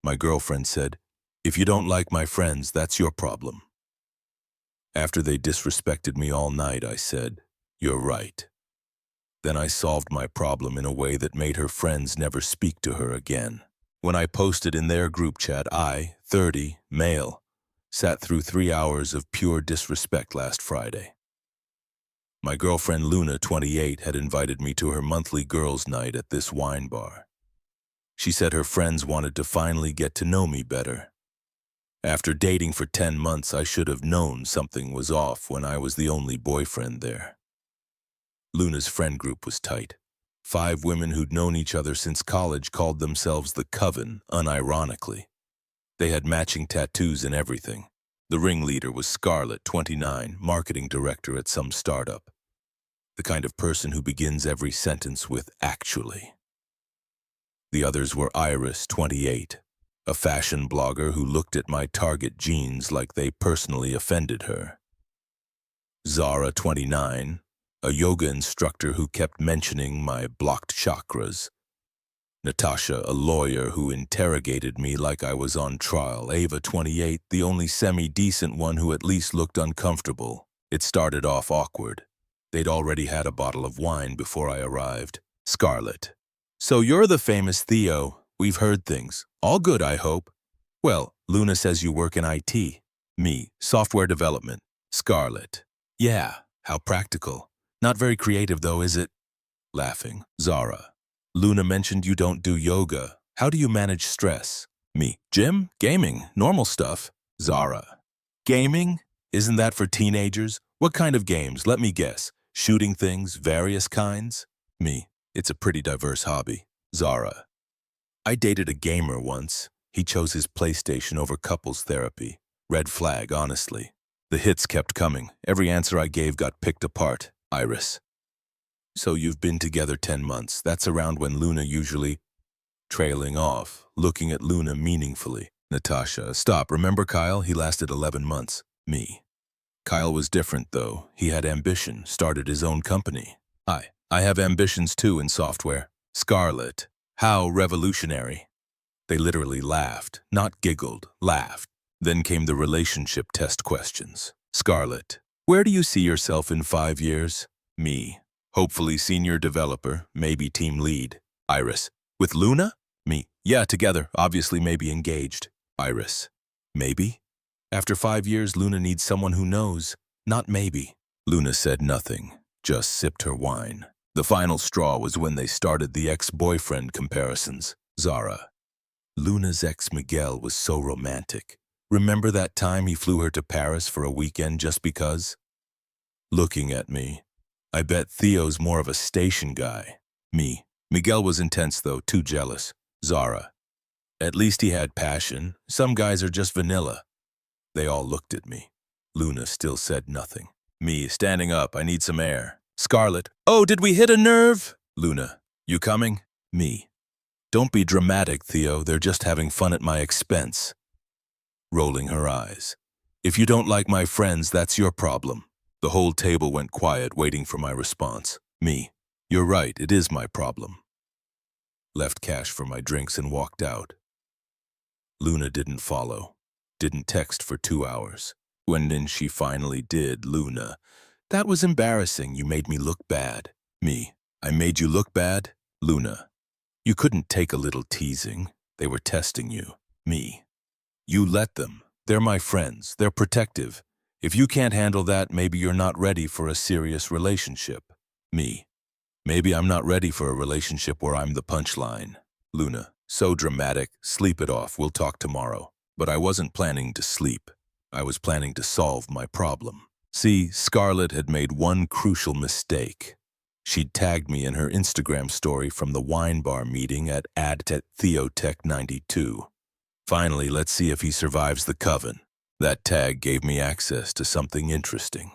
My girlfriend said, "If you don't like my friends, that's your problem." After they disrespected me all night, I said, "You're right." Then I solved my problem in a way that made her friends never speak to her again. When I posted in their group chat, I, 30, male, sat through 3 hours of pure disrespect last Friday. My girlfriend Luna, 28, had invited me to her monthly girls' night at this wine bar. She said her friends wanted to finally get to know me better. After dating for 10 months, I should have known something was off when I was the only boyfriend there. Luna's friend group was tight. 5 women who'd known each other since college called themselves the Coven, unironically. They had matching tattoos and everything. The ringleader was Scarlett, 29, marketing director at some startup. The kind of person who begins every sentence with "actually." The others were Iris, 28, a fashion blogger who looked at my Target jeans like they personally offended her. Zara, 29, a yoga instructor who kept mentioning my blocked chakras. Natasha, a lawyer who interrogated me like I was on trial. Ava, 28, the only semi-decent one who at least looked uncomfortable. It started off awkward. They'd already had a bottle of wine before I arrived. Scarlett: "So you're the famous Theo. We've heard things. All good, I hope." "Well, Luna says you work in IT. Me: software development." Scarlett: "Yeah, how practical. Not very creative though, is it?" Laughing. Zara: "Luna mentioned you don't do yoga. How do you manage stress?" Me: "Gym, gaming, normal stuff." Zara: "Gaming? Isn't that for teenagers? What kind of games? Let me guess. Shooting things, various kinds?" Me: "It's a pretty diverse hobby." Zara: "I dated a gamer once. He chose his PlayStation over couples therapy. Red flag, honestly. The hits kept coming. Every answer I gave got picked apart." Iris: "So you've been together 10 months. That's around when Luna usually..." Trailing off, looking at Luna meaningfully. Natasha: "Stop. Remember Kyle? He lasted 11 months. Me: "Kyle was different, though. He had ambition, started his own company." I have ambitions, too, in software." Scarlett: "How revolutionary." They literally laughed, not giggled, laughed. Then came the relationship test questions. Scarlett: "Where do you see yourself in 5 years?" Me: "Hopefully senior developer, maybe team lead." Iris: "With Luna?" Me: "Yeah, together, obviously maybe engaged." Iris: "Maybe? After 5 years, Luna needs someone who knows, not maybe." Luna said nothing, just sipped her wine. The final straw was when they started the ex-boyfriend comparisons. Zara: "Luna's ex Miguel was so romantic. Remember that time he flew her to Paris for a weekend just because?" Looking at me: "I bet Theo's more of a station guy." Me: "Miguel was intense though, too jealous." Zara: "At least he had passion. Some guys are just vanilla." They all looked at me. Luna still said nothing. Me: "Standing up, I need some air." Scarlett: "Oh, did we hit a nerve?" Luna: "You coming?" Me: "Don't be dramatic, Theo. They're just having fun at my expense." Rolling her eyes: "If you don't like my friends, that's your problem." The whole table went quiet, waiting for my response. Me: "You're right, it is my problem." Left cash for my drinks and walked out. Luna didn't follow. Didn't text for 2 hours. When she finally did, Luna: "That was embarrassing. You made me look bad." Me: "I made you look bad?" Luna: "You couldn't take a little teasing. They were testing you." Me: "You let them. They're my friends. They're protective. If you can't handle that, maybe you're not ready for a serious relationship." Me: "Maybe I'm not ready for a relationship where I'm the punchline." Luna: "So dramatic. Sleep it off. We'll talk tomorrow." But I wasn't planning to sleep. I was planning to solve my problem. See, Scarlett had made one crucial mistake. She'd tagged me in her Instagram story from the wine bar meeting at @TheoTech92. Finally, let's see if he survives the coven. That tag gave me access to something interesting.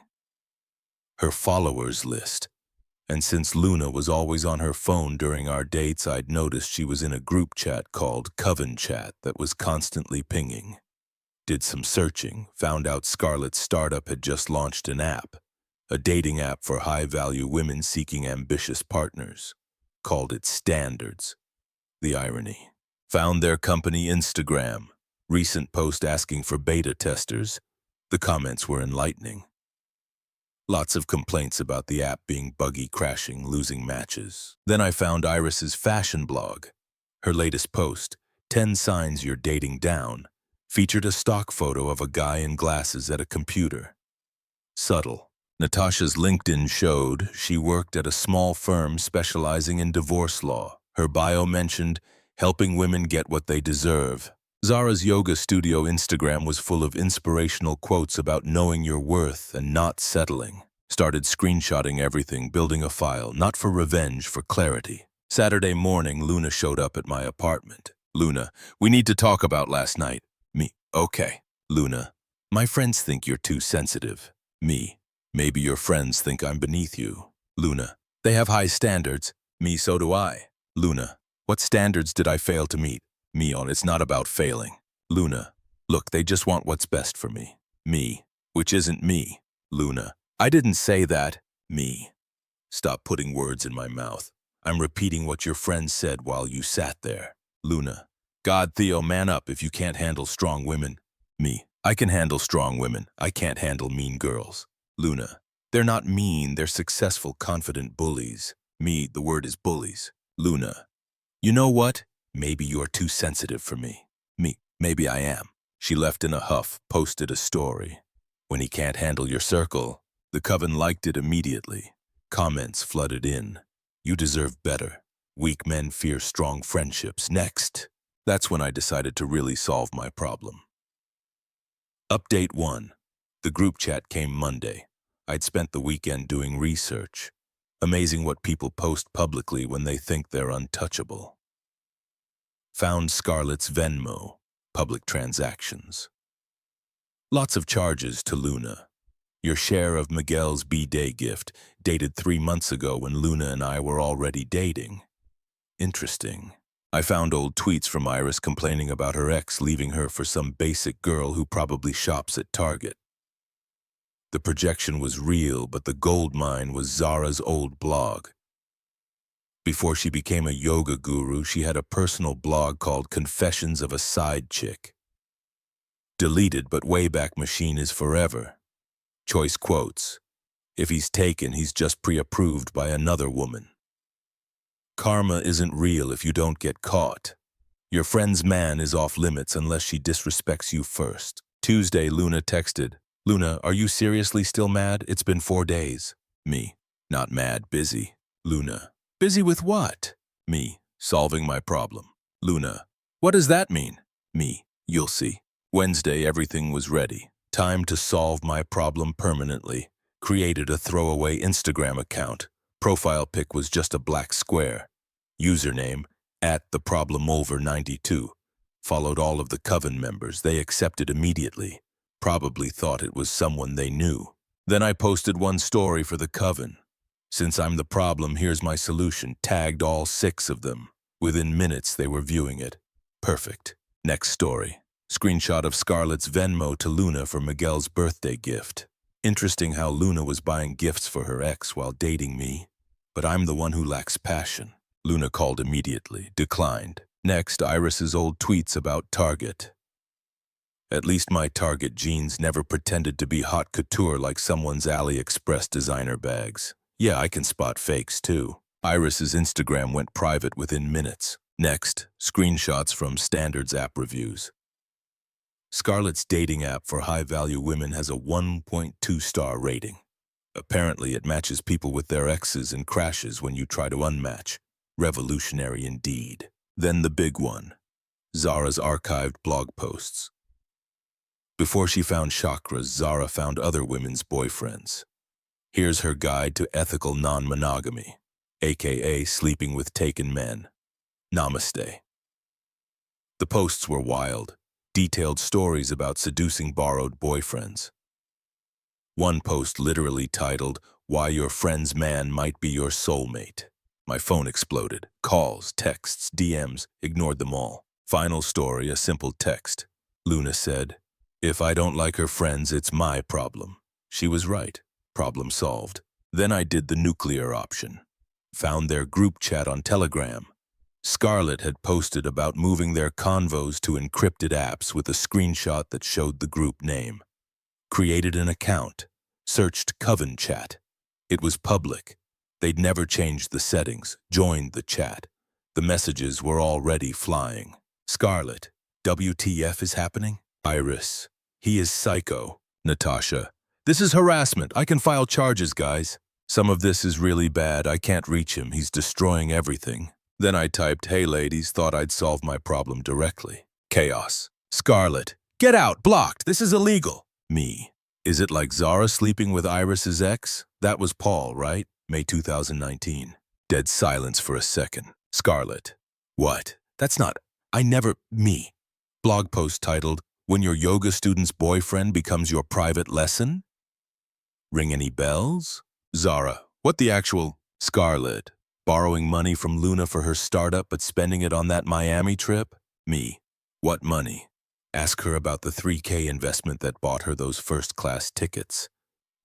Her followers list. And since Luna was always on her phone during our dates, I'd noticed she was in a group chat called Coven Chat that was constantly pinging. Did some searching, found out Scarlett's startup had just launched an app, a dating app for high-value women seeking ambitious partners. Called it Standards. The irony. Found their company Instagram. Recent post asking for beta testers. The comments were enlightening. Lots of complaints about the app being buggy, crashing, losing matches. Then I found Iris's fashion blog. Her latest post, 10 Signs You're Dating Down, featured a stock photo of a guy in glasses at a computer. Subtle. Natasha's LinkedIn showed she worked at a small firm specializing in divorce law. Her bio mentioned helping women get what they deserve. Zara's yoga studio Instagram was full of inspirational quotes about knowing your worth and not settling. Started screenshotting everything, building a file, not for revenge, for clarity. Saturday morning, Luna showed up at my apartment. Luna, we need to talk about last night. Me, okay. Luna, my friends think you're too sensitive. Me, maybe your friends think I'm beneath you. Luna, they have high standards. Me, so do I. Luna, what standards did I fail to meet? Me on, it's not about failing. Luna, look, they just want what's best for me. Me, which isn't me. Luna, I didn't say that. Me. Stop putting words in my mouth. I'm repeating what your friend said while you sat there. Luna, God, Theo, man up if you can't handle strong women. Me, I can handle strong women. I can't handle mean girls. Luna, they're not mean, they're successful, confident bullies. Me, the word is bullies. Luna, you know what? Maybe you're too sensitive for me. Me, maybe I am. She left in a huff, posted a story. When he can't handle your circle, the coven liked it immediately. Comments flooded in. You deserve better. Weak men fear strong friendships. Next. That's when I decided to really solve my problem. Update 1. The group chat came Monday. I'd spent the weekend doing research. Amazing what people post publicly when they think they're untouchable. Found Scarlett's Venmo, public transactions. Lots of charges to Luna. Your share of Miguel's B-Day gift, dated 3 months ago when Luna and I were already dating. Interesting. I found old tweets from Iris complaining about her ex leaving her for some basic girl who probably shops at Target. The projection was real, but the gold mine was Zara's old blog. Before she became a yoga guru, she had a personal blog called Confessions of a Side Chick. Deleted, but Wayback Machine is forever. Choice quotes. If he's taken, he's just pre-approved by another woman. Karma isn't real if you don't get caught. Your friend's man is off limits unless she disrespects you first. Tuesday, Luna texted, Luna, are you seriously still mad? It's been 4 days. Me, not mad, busy. Luna, busy with what? Me, solving my problem. Luna, what does that mean? Me, you'll see. Wednesday, everything was ready. Time to solve my problem permanently. Created a throwaway Instagram account. Profile pic was just a black square. Username, @theproblem-over92. Followed all of the coven members. They accepted immediately. Probably thought it was someone they knew. Then I posted one story for the coven. Since I'm the problem, here's my solution. Tagged all 6 of them. Within minutes, they were viewing it. Perfect. Next story. Screenshot of Scarlett's Venmo to Luna for Miguel's birthday gift. Interesting how Luna was buying gifts for her ex while dating me. But I'm the one who lacks passion. Luna called immediately, declined. Next, Iris's old tweets about Target. At least my Target jeans never pretended to be haute couture like someone's AliExpress designer bags. Yeah, I can spot fakes too. Iris's Instagram went private within minutes. Next, screenshots from Standards app reviews. Scarlett's dating app for high-value women has a 1.2-star rating. Apparently, it matches people with their exes and crashes when you try to unmatch. Revolutionary indeed. Then the big one. Zara's archived blog posts. Before she found chakras, Zara found other women's boyfriends. Here's her guide to ethical non-monogamy, aka sleeping with taken men. Namaste. The posts were wild, detailed stories about seducing borrowed boyfriends. One post literally titled, Why Your Friend's Man Might Be Your Soulmate. My phone exploded. Calls, texts, DMs, ignored them all. Final story, a simple text. Luna said, If I don't like her friends, it's my problem. She was right. Problem solved. Then I did the nuclear option. Found their group chat on Telegram. Scarlett had posted about moving their convos to encrypted apps with a screenshot that showed the group name. Created an account. Searched Coven Chat. It was public. They'd never changed the settings. Joined the chat. The messages were already flying. Scarlett. WTF is happening? Iris. He is psycho. Natasha. This is harassment. I can file charges, guys. Some of this is really bad. I can't reach him. He's destroying everything. Then I typed, hey ladies, thought I'd solve my problem directly. Chaos. Scarlett. Get out. Blocked. This is illegal. Me. Is it like Zara sleeping with Iris's ex? That was Paul, right? May 2019. Dead silence for a second. Scarlett. What? That's not... Me. Blog post titled, When Your Yoga Student's Boyfriend Becomes Your Private Lesson? Ring any bells? Zara. What the actual... Scarlett. Borrowing money from Luna for her startup but spending it on that Miami trip? Me. What money? Ask her about the $3K investment that bought her those first-class tickets.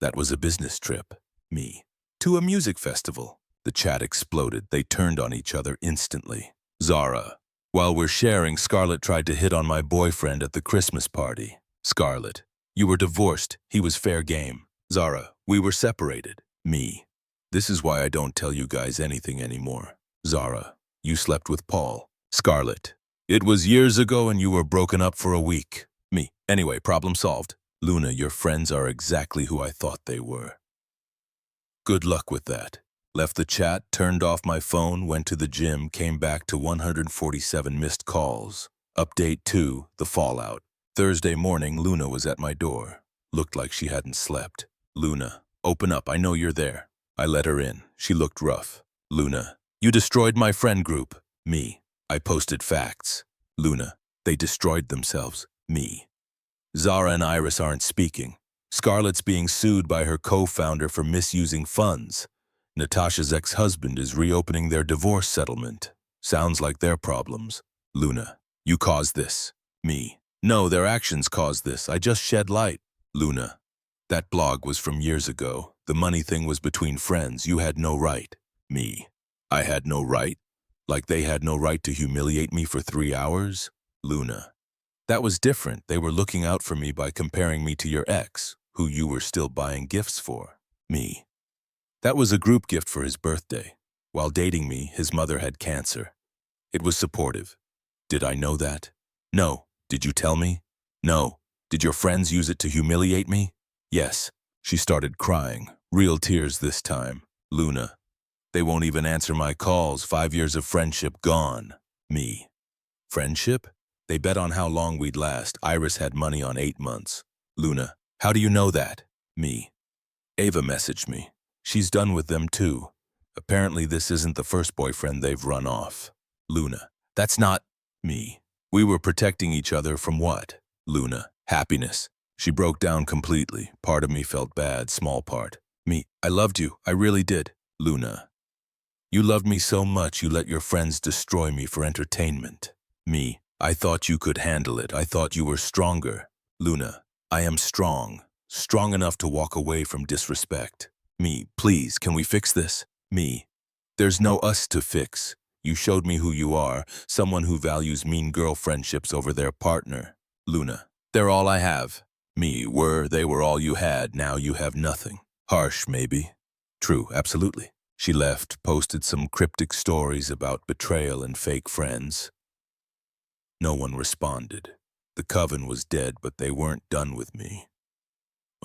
That was a business trip. Me. To a music festival. The chat exploded. They turned on each other instantly. Zara. While we're sharing, Scarlett tried to hit on my boyfriend at the Christmas party. Scarlett. You were divorced. He was fair game. Zara. We were separated. Me. This is why I don't tell you guys anything anymore. Zara. You slept with Paul. Scarlett. It was years ago and you were broken up for a week. Me. Anyway, problem solved. Luna, your friends are exactly who I thought they were. Good luck with that. Left the chat, turned off my phone, went to the gym, came back to 147 missed calls. Update 2, the fallout. Thursday morning, Luna was at my door. Looked like she hadn't slept. Luna. Open up, I know you're there. I let her in. She looked rough. Luna. You destroyed my friend group. Me. I posted facts. Luna. They destroyed themselves. Me. Zara and Iris aren't speaking. Scarlett's being sued by her co-founder for misusing funds. Natasha's ex-husband is reopening their divorce settlement. Sounds like their problems. Luna. You caused this. Me. No, their actions caused this. I just shed light. Luna. That blog was from years ago. The money thing was between friends. You had no right. Me. I had no right? Like they had no right to humiliate me for 3 hours? Luna. That was different. They were looking out for me by comparing me to your ex, who you were still buying gifts for. Me. That was a group gift for his birthday. While dating me, his mother had cancer. It was supportive. Did I know that? No. Did you tell me? No. Did your friends use it to humiliate me? Yes. She started crying. Real tears this time. Luna. They won't even answer my calls. 5 years of friendship gone. Me. Friendship? They bet on how long we'd last. Iris had money on 8 months. Luna. How do you know that? Me. Ava messaged me. She's done with them too. Apparently this isn't the first boyfriend they've run off. Luna. That's not... Me. We were protecting each other from what? Luna. Happiness. She broke down completely. Part of me felt bad, small part. Me. I loved you. I really did. Luna. You loved me so much you let your friends destroy me for entertainment. Me. I thought you could handle it. I thought you were stronger. Luna. I am strong. Strong enough to walk away from disrespect. Me. Please, can we fix this? Me. There's no us to fix. You showed me who you are, someone who values mean girl friendships over their partner. Luna. They're all I have. Me. They were all you had. Now you have nothing. Harsh, maybe. True, absolutely. She left, posted some cryptic stories about betrayal and fake friends. No one responded. The coven was dead, but they weren't done with me.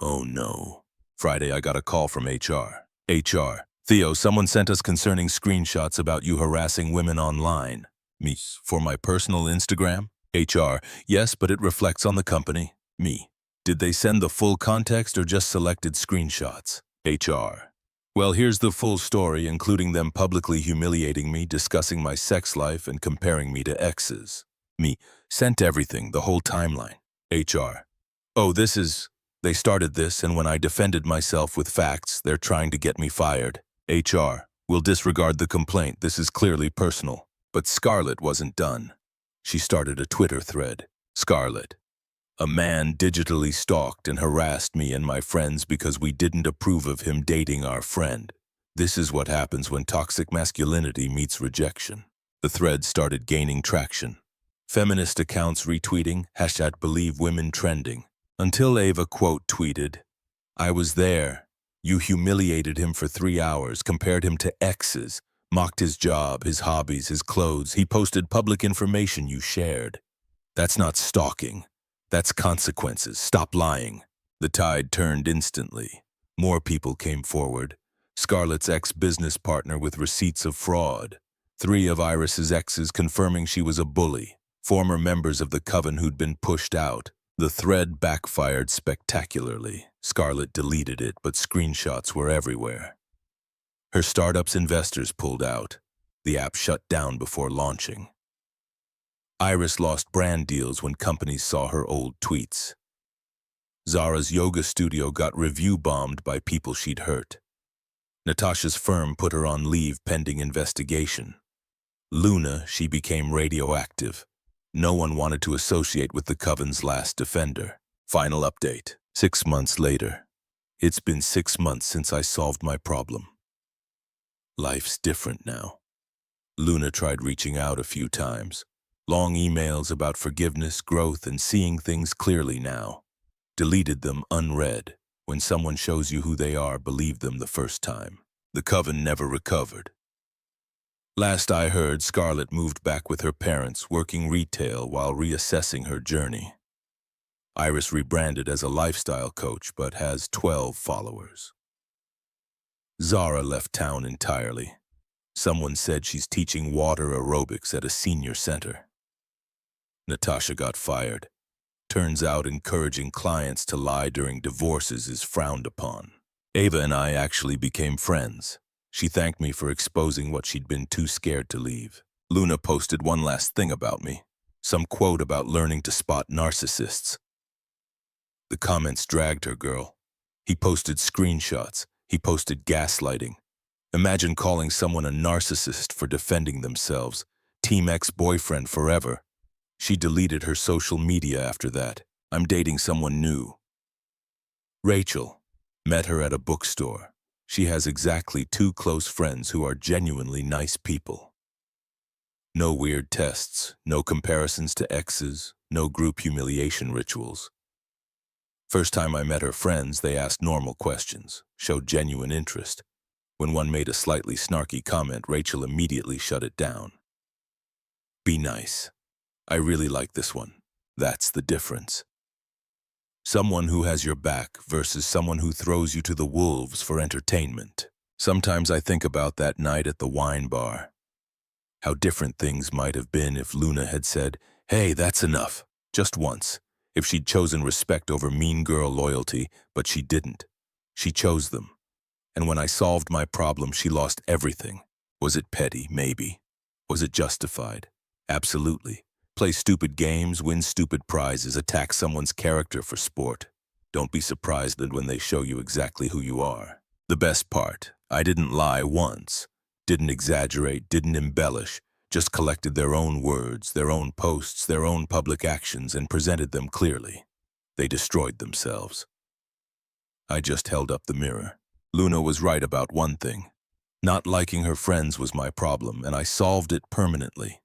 Oh no. Friday, I got a call from HR. HR. Theo, someone sent us concerning screenshots about you harassing women online. Me. For my personal Instagram? HR. Yes, but it reflects on the company. Me. Did they send the full context or just selected screenshots? HR. Well, here's the full story, including them publicly humiliating me, discussing my sex life, and comparing me to exes. Me. Sent everything, the whole timeline. HR. Oh, they started this, and when I defended myself with facts, they're trying to get me fired. HR. We'll disregard the complaint. This is clearly personal. But Scarlett wasn't done. She started a Twitter thread. Scarlett. A man digitally stalked and harassed me and my friends because we didn't approve of him dating our friend. This is what happens when toxic masculinity meets rejection. The thread started gaining traction. Feminist accounts retweeting, #BelieveWomen trending, until Ava quote tweeted, "I was there. You humiliated him for 3 hours, compared him to exes, mocked his job, his hobbies, his clothes. He posted public information you shared. That's not stalking. That's consequences. Stop lying." The tide turned instantly. More people came forward. Scarlett's ex-business partner with receipts of fraud. 3 of Iris's exes confirming she was a bully. Former members of the coven who'd been pushed out. The thread backfired spectacularly. Scarlett deleted it, but screenshots were everywhere. Her startup's investors pulled out. The app shut down before launching. Iris lost brand deals when companies saw her old tweets. Zara's yoga studio got review bombed by people she'd hurt. Natasha's firm put her on leave pending investigation. Luna, she became radioactive. No one wanted to associate with the coven's last defender. Final update. 6 months later. It's been 6 months since I solved my problem. Life's different now. Luna tried reaching out a few times. Long emails about forgiveness, growth, and seeing things clearly now. Deleted them unread. When someone shows you who they are, believe them the first time. The coven never recovered. Last I heard, Scarlett moved back with her parents, working retail while reassessing her journey. Iris rebranded as a lifestyle coach, but has 12 followers. Zara left town entirely. Someone said she's teaching water aerobics at a senior center. Natasha got fired. Turns out encouraging clients to lie during divorces is frowned upon. Ava and I actually became friends. She thanked me for exposing what she'd been too scared to leave. Luna posted one last thing about me. Some quote about learning to spot narcissists. The comments dragged her, girl. He posted screenshots. He posted gaslighting. Imagine calling someone a narcissist for defending themselves. Team ex-boyfriend forever. She deleted her social media after that. I'm dating someone new. Rachel. Met her at a bookstore. She has exactly 2 close friends who are genuinely nice people. No weird tests, no comparisons to exes, no group humiliation rituals. First time I met her friends, they asked normal questions, showed genuine interest. When one made a slightly snarky comment, Rachel immediately shut it down. Be nice. I really like this one. That's the difference. Someone who has your back versus someone who throws you to the wolves for entertainment. Sometimes I think about that night at the wine bar. How different things might have been if Luna had said, "Hey, that's enough," just once. If she'd chosen respect over mean girl loyalty, but she didn't. She chose them. And when I solved my problem, she lost everything. Was it petty? Maybe. Was it justified? Absolutely. Play stupid games, win stupid prizes, attack someone's character for sport. Don't be surprised that when they show you exactly who you are. The best part, I didn't lie once. Didn't exaggerate, didn't embellish. Just collected their own words, their own posts, their own public actions, and presented them clearly. They destroyed themselves. I just held up the mirror. Luna was right about one thing. Not liking her friends was my problem, and I solved it permanently.